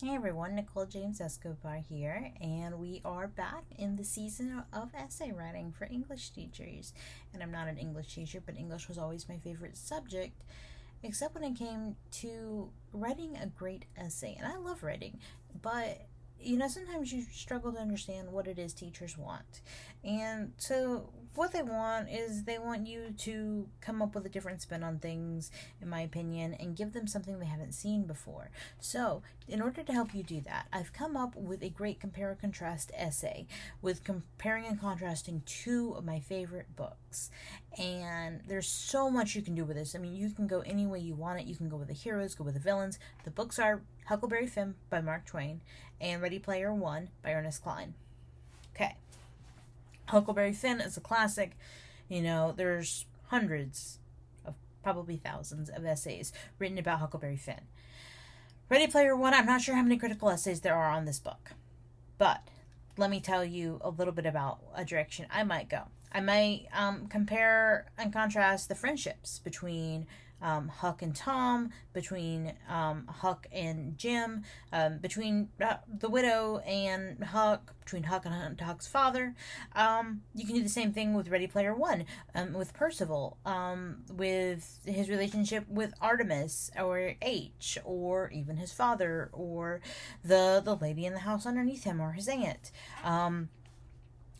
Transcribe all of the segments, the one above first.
Hey everyone, Nicole James Escobar here, and we are back in the season of essay writing for English teachers. And I'm not an English teacher, but English was always my favorite subject, except when it came to writing a great essay. And I love writing, but sometimes you struggle to understand what it is teachers want. And so, what they want is they want you to come up with a different spin on things, in my opinion, and give them something they haven't seen before. So, in order to help you do that, I've come up with a great compare and contrast essay with comparing and contrasting two of my favorite books. And there's so much you can do with this. I mean, you can go any way you want it. You can go with the heroes, go with the villains. The books are Huckleberry Finn by Mark Twain and Ready Player One by Ernest Cline. Okay. Huckleberry Finn is a classic. There's hundreds of probably thousands of essays written about Huckleberry Finn. Ready Player One, I'm not sure how many critical essays there are on this book, but let me tell you a little bit about a direction I might go. I might compare and contrast the friendships between Huck and Tom, between Huck and Jim, between the widow and Huck, between Huck and Huck's father. You can do the same thing with Ready Player One, with Percival, with his relationship with Artemis or H, or even his father, or the lady in the house underneath him, or his aunt.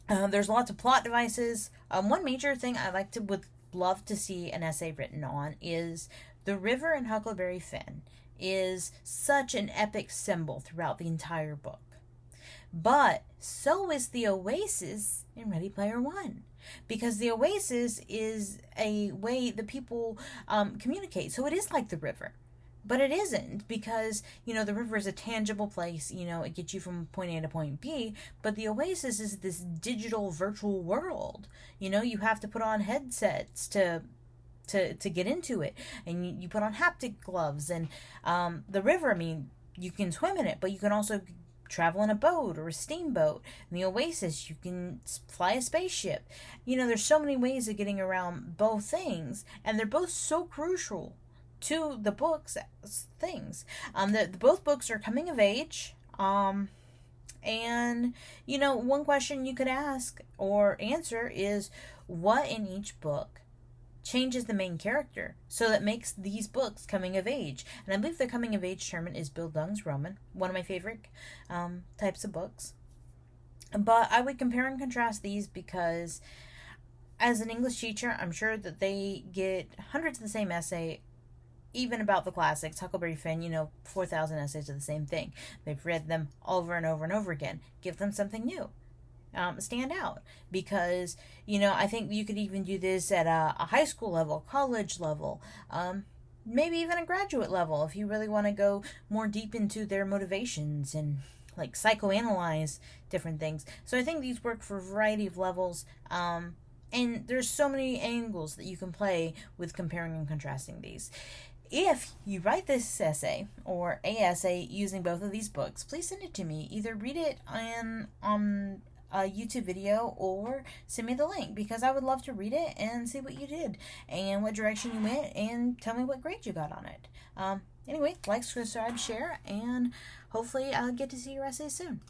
There's lots of plot devices. One major thing would love to see an essay written on is the river in Huckleberry Finn is such an epic symbol throughout the entire book. But so is the oasis in Ready Player One. Because the oasis is a way that people communicate. So it is like the river. But it isn't, because, the river is a tangible place, it gets you from point A to point B, but the oasis is this digital virtual world. You have to put on headsets to get into it, and you put on haptic gloves, and the river, you can swim in it, but you can also travel in a boat or a steamboat. In the oasis, you can fly a spaceship. There's so many ways of getting around both things, and they're both so crucial to the books things. Both books are coming of age. And one question you could ask or answer is, what in each book changes the main character so that makes these books coming of age? And I believe the coming of age term is Bill Dung's Roman, one of my favorite types of books. But I would compare and contrast these because, as an English teacher, I'm sure that they get hundreds of the same essay, even about the classics. Huckleberry Finn, 4,000 essays of the same thing. They've read them over and over and over again. Give them something new. Stand out. Because, I think you could even do this at a high school level, college level, maybe even a graduate level, if you really want to go more deep into their motivations and psychoanalyze different things. So I think these work for a variety of levels. And there's so many angles that you can play with comparing and contrasting these. If you write this essay or a essay using both of these books, please send it to me. Either read it on a YouTube video or send me the link, because I would love to read it and see what you did and what direction you went, and tell me what grade you got on it. Anyway, like, subscribe, share, and hopefully I'll get to see your essay soon.